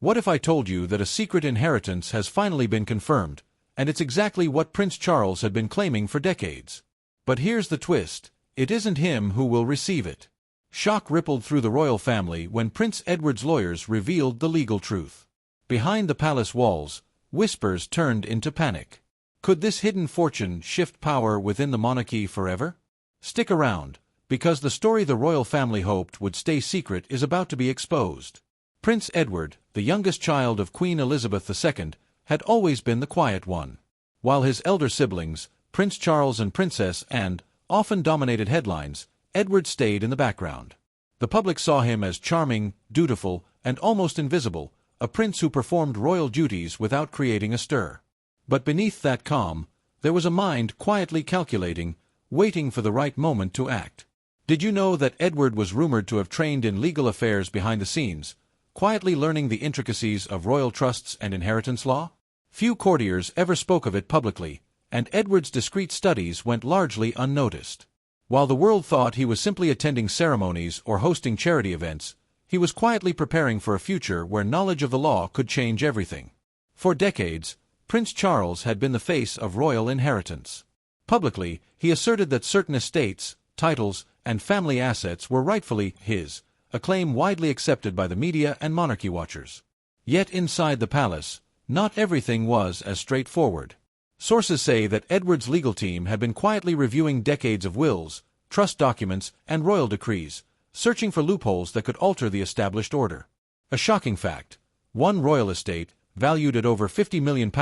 What if I told you that a secret inheritance has finally been confirmed, and it's exactly what Prince Charles had been claiming for decades? But here's the twist: it isn't him who will receive it. Shock rippled through the royal family when Prince Edward's lawyers revealed the legal truth. Behind the palace walls, whispers turned into panic. Could this hidden fortune shift power within the monarchy forever? Stick around, because the story the royal family hoped would stay secret is about to be exposed. Prince Edward, the youngest child of Queen Elizabeth II, had always been the quiet one. While his elder siblings, Prince Charles and Princess Anne, often dominated headlines, Edward stayed in the background. The public saw him as charming, dutiful, and almost invisible, a prince who performed royal duties without creating a stir. But beneath that calm, there was a mind quietly calculating, waiting for the right moment to act. Did you know that Edward was rumored to have trained in legal affairs behind the scenes, quietly learning the intricacies of royal trusts and inheritance law? Few courtiers ever spoke of it publicly, and Edward's discreet studies went largely unnoticed. While the world thought he was simply attending ceremonies or hosting charity events, he was quietly preparing for a future where knowledge of the law could change everything. For decades, Prince Charles had been the face of royal inheritance. Publicly, he asserted that certain estates, titles, and family assets were rightfully his, a claim widely accepted by the media and monarchy watchers. Yet inside the palace, not everything was as straightforward. Sources say that Edward's legal team had been quietly reviewing decades of wills, trust documents, and royal decrees, searching for loopholes that could alter the established order. A shocking fact: one royal estate, valued at over £50 million,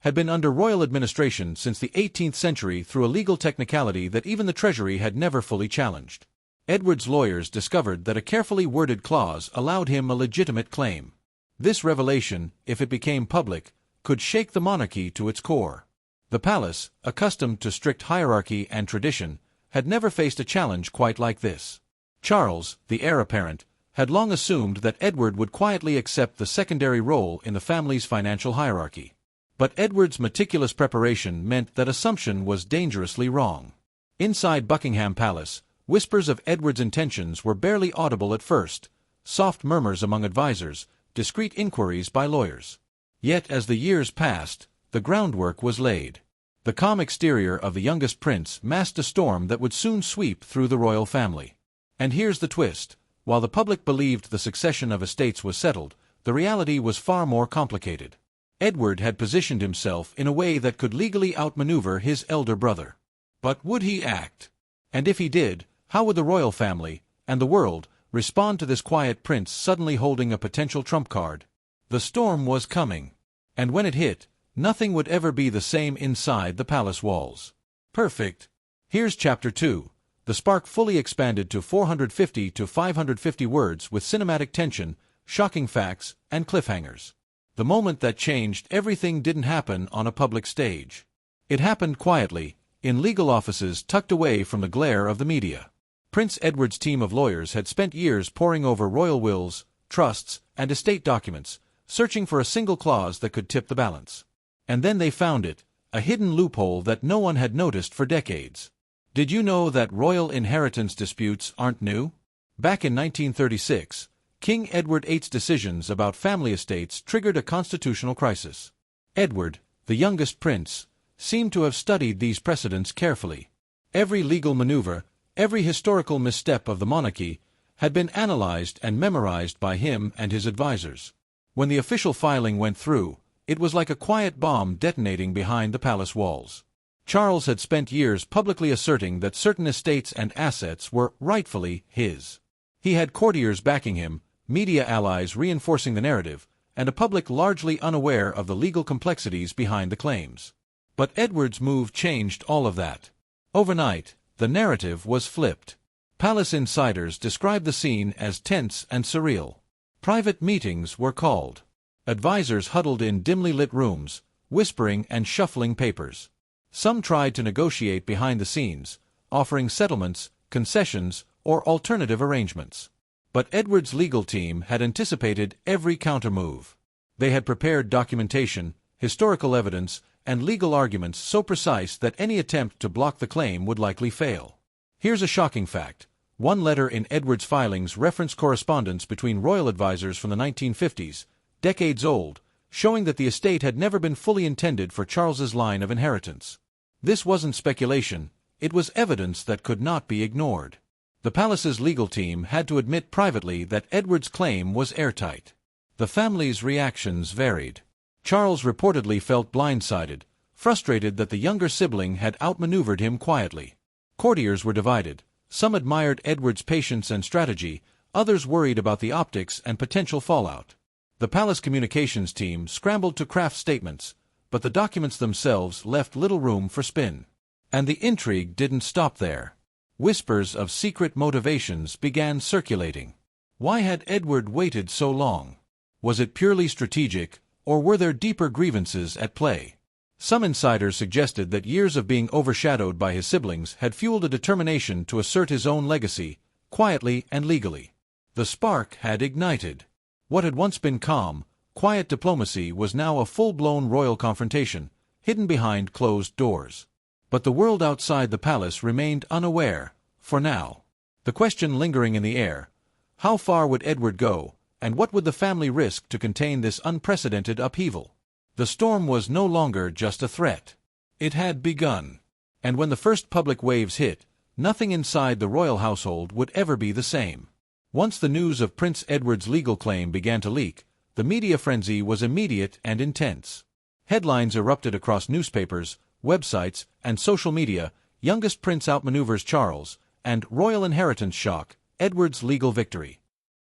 had been under royal administration since the 18th century through a legal technicality that even the Treasury had never fully challenged. Edward's lawyers discovered that a carefully worded clause allowed him a legitimate claim. This revelation, if it became public, could shake the monarchy to its core. The palace, accustomed to strict hierarchy and tradition, had never faced a challenge quite like this. Charles, the heir apparent, had long assumed that Edward would quietly accept the secondary role in the family's financial hierarchy. But Edward's meticulous preparation meant that assumption was dangerously wrong. Inside Buckingham Palace, whispers of Edward's intentions were barely audible at first, soft murmurs among advisors, discreet inquiries by lawyers. Yet as the years passed, the groundwork was laid. The calm exterior of the youngest prince masked a storm that would soon sweep through the royal family. And here's the twist: while the public believed the succession of estates was settled, the reality was far more complicated. Edward had positioned himself in a way that could legally outmaneuver his elder brother. But would he act? And if he did, how would the royal family, and the world, respond to this quiet prince suddenly holding a potential trump card? The storm was coming. And when it hit, nothing would ever be the same inside the palace walls. Perfect. Here's Chapter 2. The spark fully expanded to 450 to 550 words with cinematic tension, shocking facts, and cliffhangers. The moment that changed everything didn't happen on a public stage. It happened quietly, in legal offices tucked away from the glare of the media. Prince Edward's team of lawyers had spent years poring over royal wills, trusts, and estate documents, searching for a single clause that could tip the balance. And then they found it, a hidden loophole that no one had noticed for decades. Did you know that royal inheritance disputes aren't new? Back in 1936, King Edward VIII's decisions about family estates triggered a constitutional crisis. Edward, the youngest prince, seemed to have studied these precedents carefully. Every legal maneuver, every historical misstep of the monarchy, had been analyzed and memorized by him and his advisors. When the official filing went through, it was like a quiet bomb detonating behind the palace walls. Charles had spent years publicly asserting that certain estates and assets were rightfully his. He had courtiers backing him, media allies reinforcing the narrative, and a public largely unaware of the legal complexities behind the claims. But Edward's move changed all of that. Overnight, the narrative was flipped. Palace insiders described the scene as tense and surreal. Private meetings were called. Advisors huddled in dimly lit rooms, whispering and shuffling papers. Some tried to negotiate behind the scenes, offering settlements, concessions, or alternative arrangements. But Edward's legal team had anticipated every countermove. They had prepared documentation, historical evidence, and legal arguments so precise that any attempt to block the claim would likely fail. Here's a shocking fact. One letter in Edward's filings referenced correspondence between royal advisors from the 1950s, decades old, showing that the estate had never been fully intended for Charles's line of inheritance. This wasn't speculation, it was evidence that could not be ignored. The palace's legal team had to admit privately that Edward's claim was airtight. The family's reactions varied. Charles reportedly felt blindsided, frustrated that the younger sibling had outmaneuvered him quietly. Courtiers were divided. Some admired Edward's patience and strategy, others worried about the optics and potential fallout. The palace communications team scrambled to craft statements, but the documents themselves left little room for spin. And the intrigue didn't stop there. Whispers of secret motivations began circulating. Why had Edward waited so long? Was it purely strategic, or were there deeper grievances at play? Some insiders suggested that years of being overshadowed by his siblings had fueled a determination to assert his own legacy, quietly and legally. The spark had ignited. What had once been calm, quiet diplomacy was now a full-blown royal confrontation, hidden behind closed doors. But the world outside the palace remained unaware, for now. The question lingering in the air: how far would Edward go, and what would the family risk to contain this unprecedented upheaval? The storm was no longer just a threat. It had begun. And when the first public waves hit, nothing inside the royal household would ever be the same. Once the news of Prince Edward's legal claim began to leak, the media frenzy was immediate and intense. Headlines erupted across newspapers, websites, and social media: youngest prince outmaneuvers Charles, and royal inheritance shock, Edward's legal victory.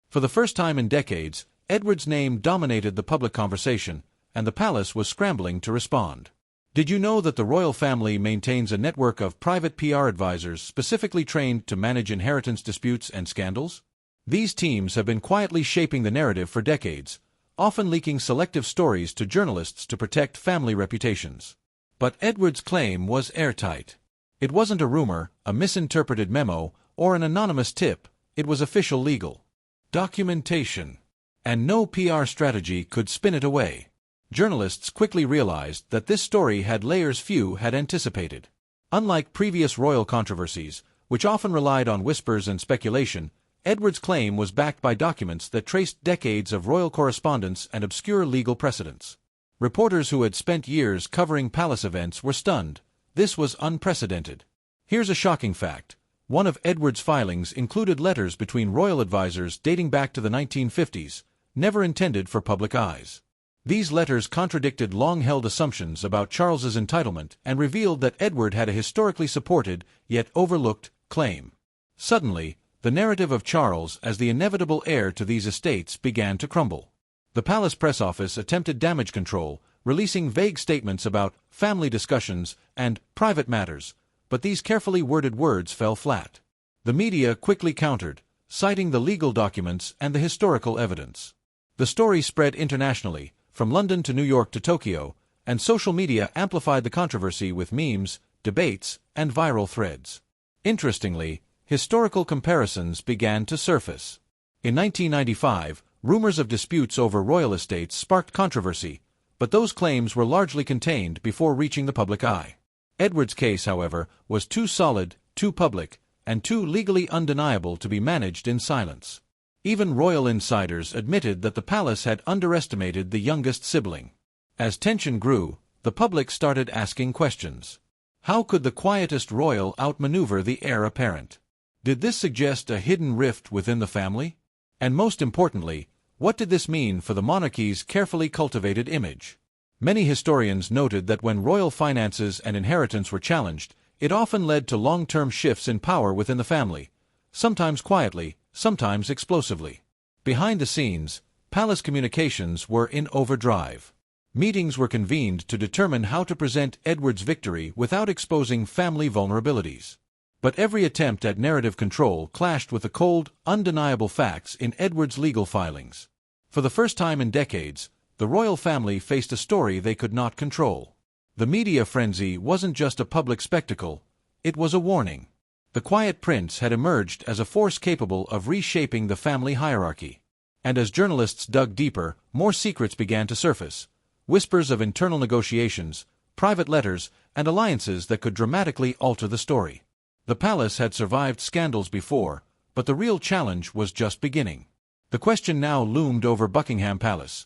For the first time in decades, Edward's name dominated the public conversation, and the palace was scrambling to respond. Did you know that the royal family maintains a network of private PR advisors specifically trained to manage inheritance disputes and scandals? These teams have been quietly shaping the narrative for decades, often leaking selective stories to journalists to protect family reputations. But Edward's claim was airtight. It wasn't a rumor, a misinterpreted memo, or an anonymous tip. It was official legal documentation. And no PR strategy could spin it away. Journalists quickly realized that this story had layers few had anticipated. Unlike previous royal controversies, which often relied on whispers and speculation, Edward's claim was backed by documents that traced decades of royal correspondence and obscure legal precedents. Reporters who had spent years covering palace events were stunned. This was unprecedented. Here's a shocking fact. One of Edward's filings included letters between royal advisors dating back to the 1950s, never intended for public eyes. These letters contradicted long-held assumptions about Charles's entitlement and revealed that Edward had a historically supported, yet overlooked, claim. Suddenly, the narrative of Charles as the inevitable heir to these estates began to crumble. The palace press office attempted damage control, releasing vague statements about family discussions and private matters, but these carefully worded words fell flat. The media quickly countered, citing the legal documents and the historical evidence. The story spread internationally, from London to New York to Tokyo, and social media amplified the controversy with memes, debates, and viral threads. Interestingly, historical comparisons began to surface. In 1995, rumors of disputes over royal estates sparked controversy, but those claims were largely contained before reaching the public eye. Edward's case, however, was too solid, too public, and too legally undeniable to be managed in silence. Even royal insiders admitted that the palace had underestimated the youngest sibling. As tension grew, the public started asking questions. How could the quietest royal outmaneuver the heir apparent? Did this suggest a hidden rift within the family? And most importantly, what did this mean for the monarchy's carefully cultivated image? Many historians noted that when royal finances and inheritance were challenged, it often led to long-term shifts in power within the family, sometimes quietly, sometimes explosively. Behind the scenes, palace communications were in overdrive. Meetings were convened to determine how to present Edward's victory without exposing family vulnerabilities. But every attempt at narrative control clashed with the cold, undeniable facts in Edward's legal filings. For the first time in decades, the royal family faced a story they could not control. The media frenzy wasn't just a public spectacle, it was a warning. The quiet prince had emerged as a force capable of reshaping the family hierarchy. And as journalists dug deeper, more secrets began to surface. Whispers of internal negotiations, private letters, and alliances that could dramatically alter the story. The palace had survived scandals before, but the real challenge was just beginning. The question now loomed over Buckingham Palace.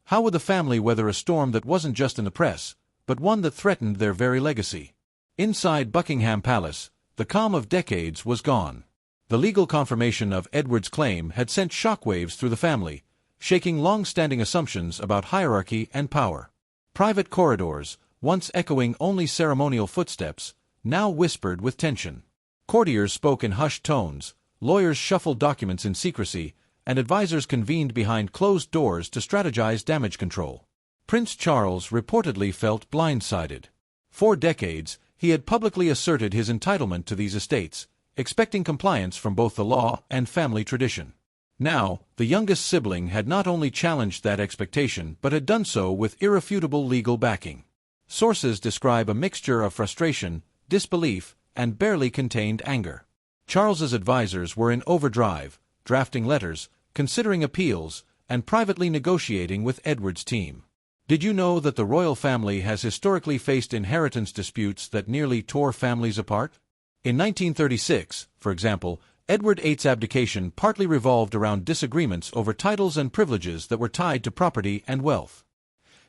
How would the family weather a storm that wasn't just in the press, but one that threatened their very legacy? Inside Buckingham Palace, the calm of decades was gone. The legal confirmation of Edward's claim had sent shockwaves through the family, shaking long-standing assumptions about hierarchy and power. Private corridors, once echoing only ceremonial footsteps, now whispered with tension. Courtiers spoke in hushed tones, lawyers shuffled documents in secrecy, and advisors convened behind closed doors to strategize damage control. Prince Charles reportedly felt blindsided. For decades, he had publicly asserted his entitlement to these estates, expecting compliance from both the law and family tradition. Now, the youngest sibling had not only challenged that expectation but had done so with irrefutable legal backing. Sources describe a mixture of frustration, disbelief, and barely contained anger. Charles's advisors were in overdrive, drafting letters, considering appeals, and privately negotiating with Edward's team. Did you know that the royal family has historically faced inheritance disputes that nearly tore families apart? In 1936, for example, Edward VIII's abdication partly revolved around disagreements over titles and privileges that were tied to property and wealth.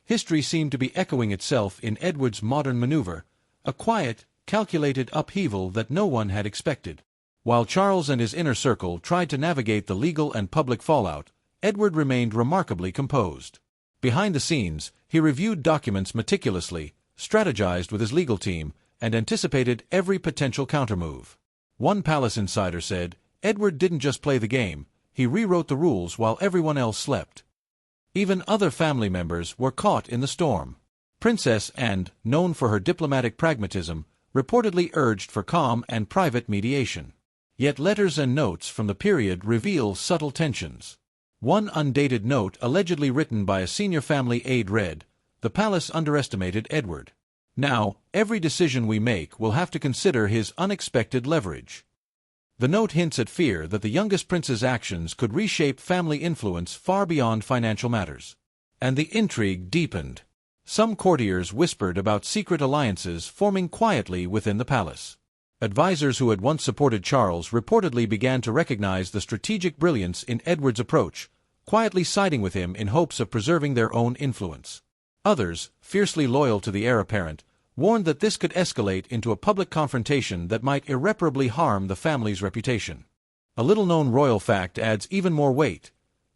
History seemed to be echoing itself in Edward's modern maneuver, a quiet, calculated upheaval that no one had expected. While Charles and his inner circle tried to navigate the legal and public fallout, Edward remained remarkably composed. Behind the scenes, he reviewed documents meticulously, strategized with his legal team, and anticipated every potential countermove. One palace insider said, "Edward didn't just play the game, he rewrote the rules while everyone else slept." Even other family members were caught in the storm. Princess Anne, known for her diplomatic pragmatism, reportedly urged for calm and private mediation. Yet letters and notes from the period reveal subtle tensions. One undated note allegedly written by a senior family aide read, "The palace underestimated Edward. Now, every decision we make will have to consider his unexpected leverage." The note hints at fear that the youngest prince's actions could reshape family influence far beyond financial matters. And the intrigue deepened. Some courtiers whispered about secret alliances forming quietly within the palace. Advisors who had once supported Charles reportedly began to recognize the strategic brilliance in Edward's approach, quietly siding with him in hopes of preserving their own influence. Others, fiercely loyal to the heir apparent, warned that this could escalate into a public confrontation that might irreparably harm the family's reputation. A little-known royal fact adds even more weight.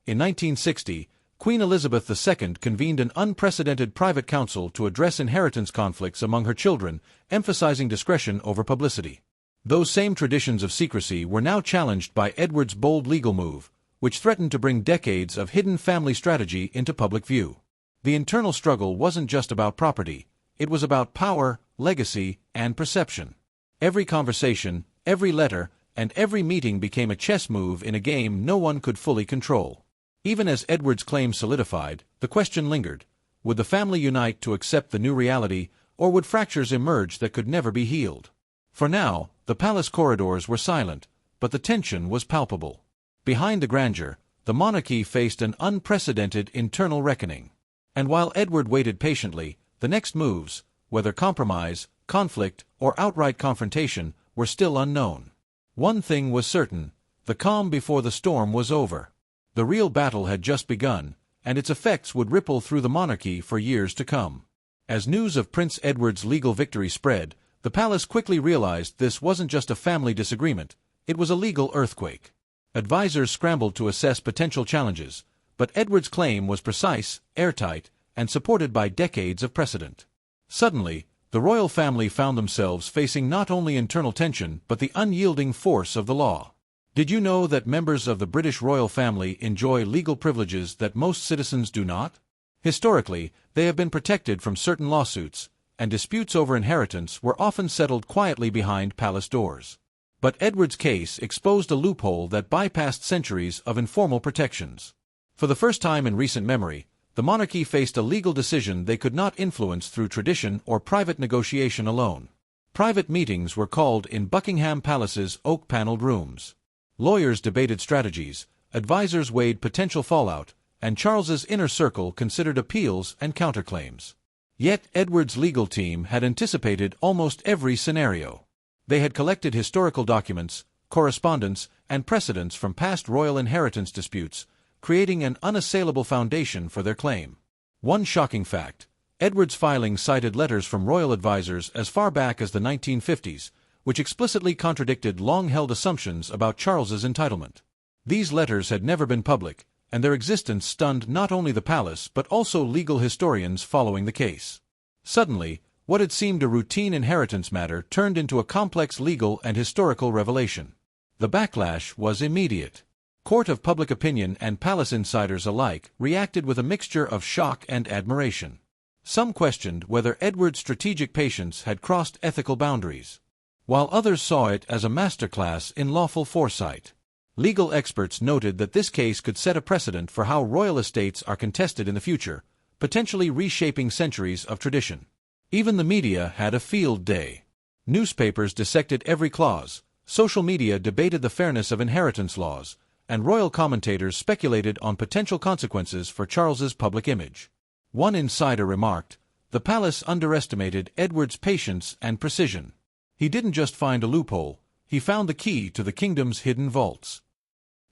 In 1960, Queen Elizabeth II convened an unprecedented private council to address inheritance conflicts among her children, emphasizing discretion over publicity. Those same traditions of secrecy were now challenged by Edward's bold legal move, which threatened to bring decades of hidden family strategy into public view. The internal struggle wasn't just about property, it was about power, legacy, and perception. Every conversation, every letter, and every meeting became a chess move in a game no one could fully control. Even as Edward's claim solidified, the question lingered: would the family unite to accept the new reality, or would fractures emerge that could never be healed? For now, the palace corridors were silent, but the tension was palpable. Behind the grandeur, the monarchy faced an unprecedented internal reckoning. And while Edward waited patiently, the next moves, whether compromise, conflict, or outright confrontation, were still unknown. One thing was certain: the calm before the storm was over. The real battle had just begun, and its effects would ripple through the monarchy for years to come. As news of Prince Edward's legal victory spread, the palace quickly realized this wasn't just a family disagreement, it was a legal earthquake. Advisors scrambled to assess potential challenges, but Edward's claim was precise, airtight, and supported by decades of precedent. Suddenly, the royal family found themselves facing not only internal tension but the unyielding force of the law. Did you know that members of the British royal family enjoy legal privileges that most citizens do not? Historically, they have been protected from certain lawsuits, and disputes over inheritance were often settled quietly behind palace doors. But Edward's case exposed a loophole that bypassed centuries of informal protections. For the first time in recent memory, the monarchy faced a legal decision they could not influence through tradition or private negotiation alone. Private meetings were called in Buckingham Palace's oak-paneled rooms. Lawyers debated strategies, advisors weighed potential fallout, and Charles's inner circle considered appeals and counterclaims. Yet Edward's legal team had anticipated almost every scenario. They had collected historical documents, correspondence, and precedents from past royal inheritance disputes, creating an unassailable foundation for their claim. One shocking fact: Edward's filing cited letters from royal advisers as far back as the 1950s, which explicitly contradicted long-held assumptions about Charles's entitlement. These letters had never been public, and their existence stunned not only the palace but also legal historians following the case. Suddenly, what had seemed a routine inheritance matter turned into a complex legal and historical revelation. The backlash was immediate. Court of public opinion and palace insiders alike reacted with a mixture of shock and admiration. Some questioned whether Edward's strategic patience had crossed ethical boundaries, while others saw it as a masterclass in lawful foresight. Legal experts noted that this case could set a precedent for how royal estates are contested in the future, potentially reshaping centuries of tradition. Even the media had a field day. Newspapers dissected every clause, social media debated the fairness of inheritance laws, and royal commentators speculated on potential consequences for Charles's public image. One insider remarked, "The palace underestimated Edward's patience and precision. He didn't just find a loophole, he found the key to the kingdom's hidden vaults."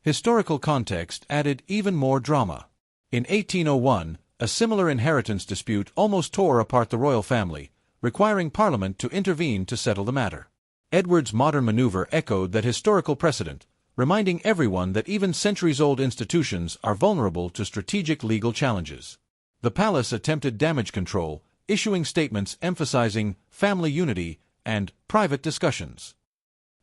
Historical context added even more drama. In 1801, a similar inheritance dispute almost tore apart the royal family, requiring Parliament to intervene to settle the matter. Edward's modern maneuver echoed that historical precedent, reminding everyone that even centuries-old institutions are vulnerable to strategic legal challenges. The palace attempted damage control, issuing statements emphasizing family unity and private discussions.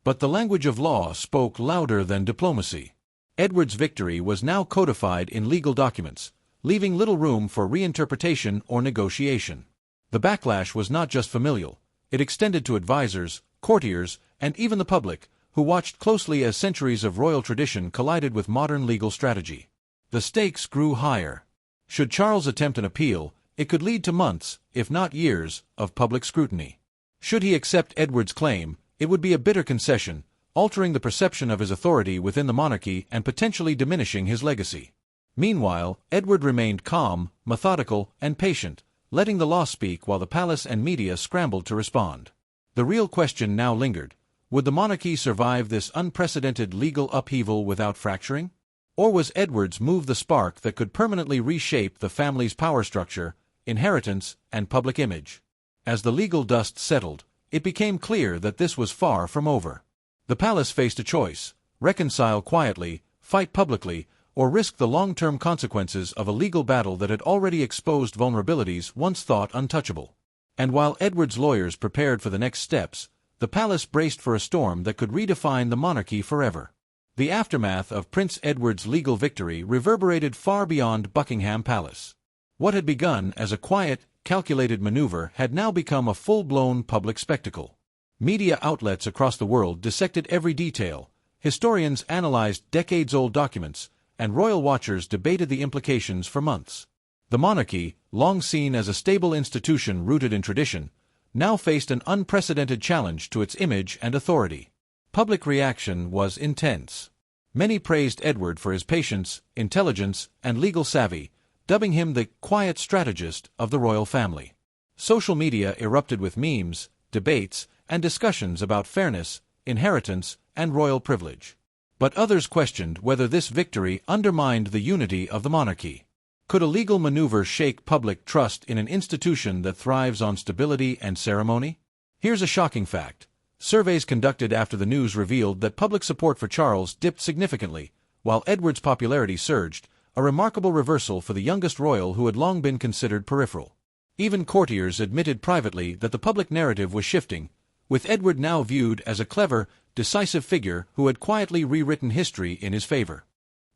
But the language of law spoke louder than diplomacy. Edward's victory was now codified in legal documents, leaving little room for reinterpretation or negotiation. The backlash was not just familial, it extended to advisors, courtiers, and even the public, who watched closely as centuries of royal tradition collided with modern legal strategy. The stakes grew higher. Should Charles attempt an appeal, it could lead to months, if not years, of public scrutiny. Should he accept Edward's claim, it would be a bitter concession, altering the perception of his authority within the monarchy and potentially diminishing his legacy. Meanwhile, Edward remained calm, methodical, and patient, letting the law speak while the palace and media scrambled to respond. The real question now lingered: would the monarchy survive this unprecedented legal upheaval without fracturing? Or was Edward's move the spark that could permanently reshape the family's power structure, inheritance, and public image? As the legal dust settled, it became clear that this was far from over. The palace faced a choice: reconcile quietly, fight publicly, or risk the long-term consequences of a legal battle that had already exposed vulnerabilities once thought untouchable. And while Edward's lawyers prepared for the next steps, the palace braced for a storm that could redefine the monarchy forever. The aftermath of Prince Edward's legal victory reverberated far beyond Buckingham Palace. What had begun as a quiet, calculated maneuver had now become a full-blown public spectacle. Media outlets across the world dissected every detail, historians analyzed decades-old documents, and royal watchers debated the implications for months. The monarchy, long seen as a stable institution rooted in tradition, now faced an unprecedented challenge to its image and authority. Public reaction was intense. Many praised Edward for his patience, intelligence, and legal savvy, dubbing him the quiet strategist of the royal family. Social media erupted with memes, debates, and discussions about fairness, inheritance, and royal privilege. But others questioned whether this victory undermined the unity of the monarchy. Could a legal maneuver shake public trust in an institution that thrives on stability and ceremony? Here's a shocking fact. Surveys conducted after the news revealed that public support for Charles dipped significantly, while Edward's popularity surged, a remarkable reversal for the youngest royal who had long been considered peripheral. Even courtiers admitted privately that the public narrative was shifting, with Edward now viewed as a clever, decisive figure who had quietly rewritten history in his favor.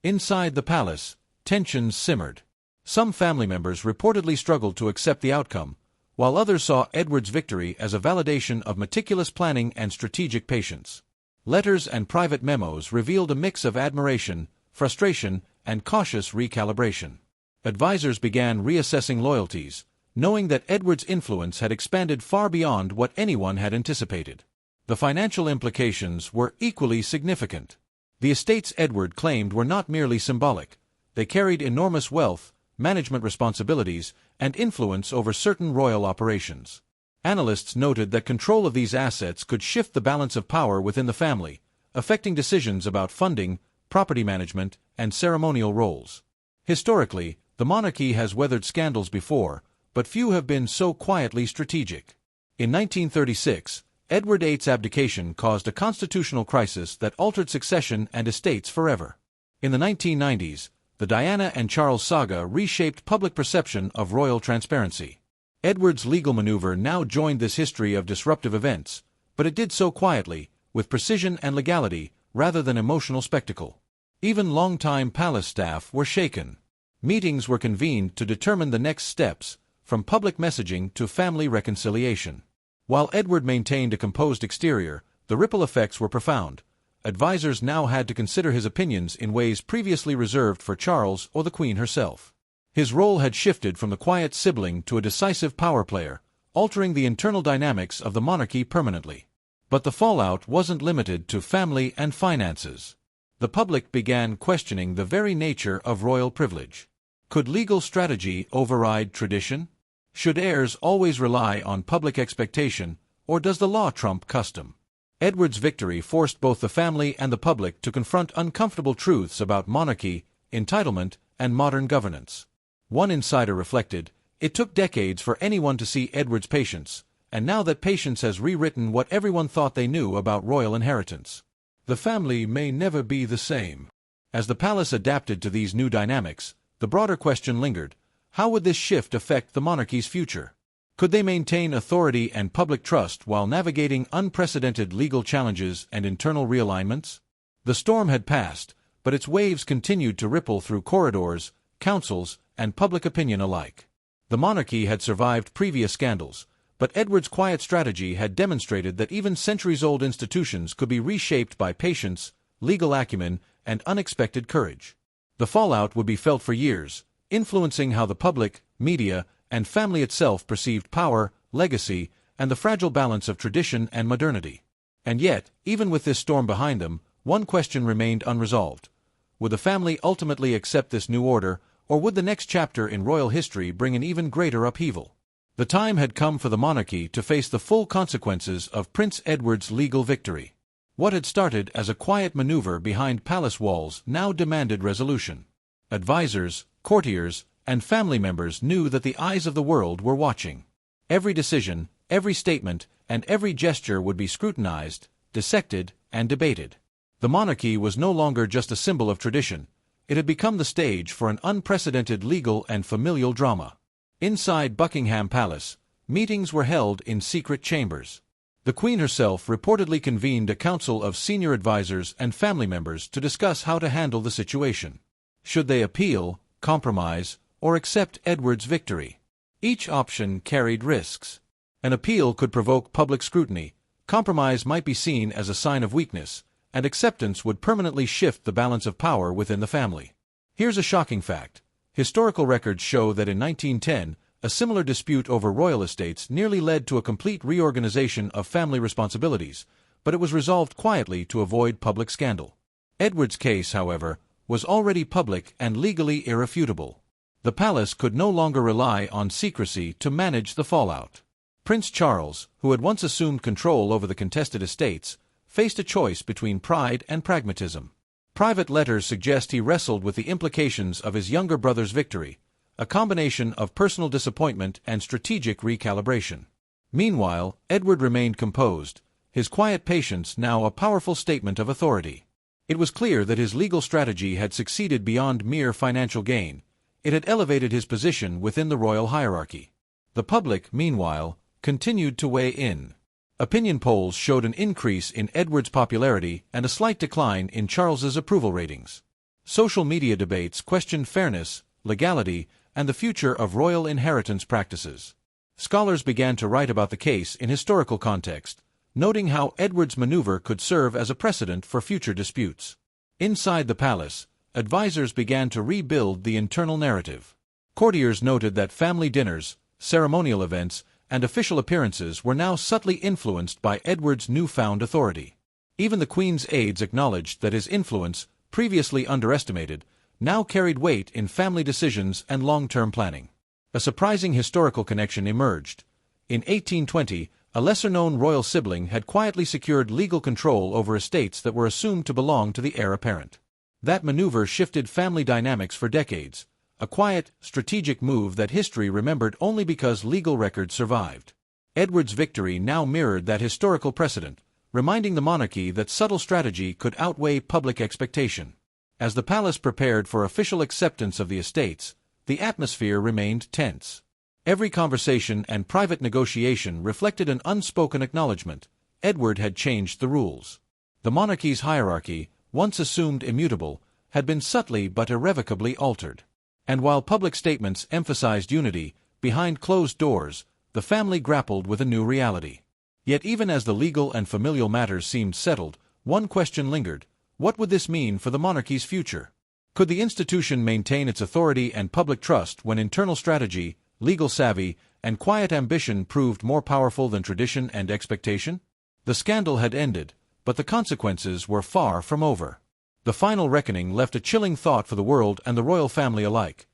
Inside the palace, tensions simmered. Some family members reportedly struggled to accept the outcome, while others saw Edward's victory as a validation of meticulous planning and strategic patience. Letters and private memos revealed a mix of admiration, frustration, and cautious recalibration. Advisors began reassessing loyalties, knowing that Edward's influence had expanded far beyond what anyone had anticipated. The financial implications were equally significant. The estates Edward claimed were not merely symbolic. They carried enormous wealth, management responsibilities, and influence over certain royal operations. Analysts noted that control of these assets could shift the balance of power within the family, affecting decisions about funding, property management, and ceremonial roles. Historically, The monarchy has weathered scandals before, but few have been so quietly strategic. In 1936, Edward VIII's abdication caused a constitutional crisis that altered succession and estates forever. In the 1990s, the Diana and Charles saga reshaped public perception of royal transparency. Edward's legal maneuver now joined this history of disruptive events, but it did so quietly, with precision and legality, rather than emotional spectacle. Even longtime palace staff were shaken. Meetings were convened to determine the next steps, from public messaging to family reconciliation. While Edward maintained a composed exterior, the ripple effects were profound. Advisors now had to consider his opinions in ways previously reserved for Charles or the Queen herself. His role had shifted from the quiet sibling to a decisive power player, altering the internal dynamics of the monarchy permanently. But the fallout wasn't limited to family and finances. The public began questioning the very nature of royal privilege. Could legal strategy override tradition? Should heirs always rely on public expectation, or does the law trump custom? Edward's victory forced both the family and the public to confront uncomfortable truths about monarchy, entitlement, and modern governance. One insider reflected, "It took decades for anyone to see Edward's patience, and now that patience has rewritten what everyone thought they knew about royal inheritance. The family may never be the same." As the palace adapted to these new dynamics, the broader question lingered: how would this shift affect the monarchy's future? Could they maintain authority and public trust while navigating unprecedented legal challenges and internal realignments? The storm had passed, but its waves continued to ripple through corridors, councils, and public opinion alike. The monarchy had survived previous scandals, but Edward's quiet strategy had demonstrated that even centuries-old institutions could be reshaped by patience, legal acumen, and unexpected courage. The fallout would be felt for years, influencing how the public, media, and family itself perceived power, legacy, and the fragile balance of tradition and modernity. And yet, even with this storm behind them, one question remained unresolved. Would the family ultimately accept this new order, or would the next chapter in royal history bring an even greater upheaval? The time had come for the monarchy to face the full consequences of Prince Edward's legal victory. What had started as a quiet maneuver behind palace walls now demanded resolution. Advisors, courtiers, and family members knew that the eyes of the world were watching. Every decision, every statement, and every gesture would be scrutinized, dissected, and debated. The monarchy was no longer just a symbol of tradition. It had become the stage for an unprecedented legal and familial drama. Inside Buckingham Palace, meetings were held in secret chambers. The Queen herself reportedly convened a council of senior advisors and family members to discuss how to handle the situation. Should they appeal, compromise, or accept Edward's victory? Each option carried risks. An appeal could provoke public scrutiny, compromise might be seen as a sign of weakness, and acceptance would permanently shift the balance of power within the family. Here's a shocking fact. Historical records show that in 1910, a similar dispute over royal estates nearly led to a complete reorganization of family responsibilities, but it was resolved quietly to avoid public scandal. Edward's case, however, was already public and legally irrefutable. The palace could no longer rely on secrecy to manage the fallout. Prince Charles, who had once assumed control over the contested estates, faced a choice between pride and pragmatism. Private letters suggest he wrestled with the implications of his younger brother's victory, a combination of personal disappointment and strategic recalibration. Meanwhile, Edward remained composed, his quiet patience now a powerful statement of authority. It was clear that his legal strategy had succeeded beyond mere financial gain. It had elevated his position within the royal hierarchy. The public, meanwhile, continued to weigh in. Opinion polls showed an increase in Edward's popularity and a slight decline in Charles's approval ratings. Social media debates questioned fairness, legality, and the future of royal inheritance practices. Scholars began to write about the case in historical context, noting how Edward's maneuver could serve as a precedent for future disputes. Inside the palace, advisors began to rebuild the internal narrative. Courtiers noted that family dinners, ceremonial events, and official appearances were now subtly influenced by Edward's newfound authority. Even the Queen's aides acknowledged that his influence, previously underestimated, now carried weight in family decisions and long-term planning. A surprising historical connection emerged. In 1820, a lesser-known royal sibling had quietly secured legal control over estates that were assumed to belong to the heir apparent. That maneuver shifted family dynamics for decades, a quiet, strategic move that history remembered only because legal records survived. Edward's victory now mirrored that historical precedent, reminding the monarchy that subtle strategy could outweigh public expectation. As the palace prepared for official acceptance of the estates, the atmosphere remained tense. Every conversation and private negotiation reflected an unspoken acknowledgement: Edward had changed the rules. The monarchy's hierarchy, once assumed immutable, had been subtly but irrevocably altered. And while public statements emphasized unity, behind closed doors, the family grappled with a new reality. Yet even as the legal and familial matters seemed settled, one question lingered: what would this mean for the monarchy's future? Could the institution maintain its authority and public trust when internal strategy, legal savvy, and quiet ambition proved more powerful than tradition and expectation? The scandal had ended, but the consequences were far from over. The final reckoning left a chilling thought for the world and the royal family alike.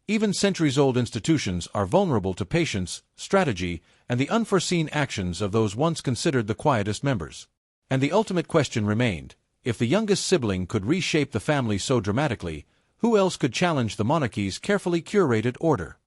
Even centuries-old institutions are vulnerable to patience, strategy, and the unforeseen actions of those once considered the quietest members. And the ultimate question remained: if the youngest sibling could reshape the family so dramatically, who else could challenge the monarchy's carefully curated order?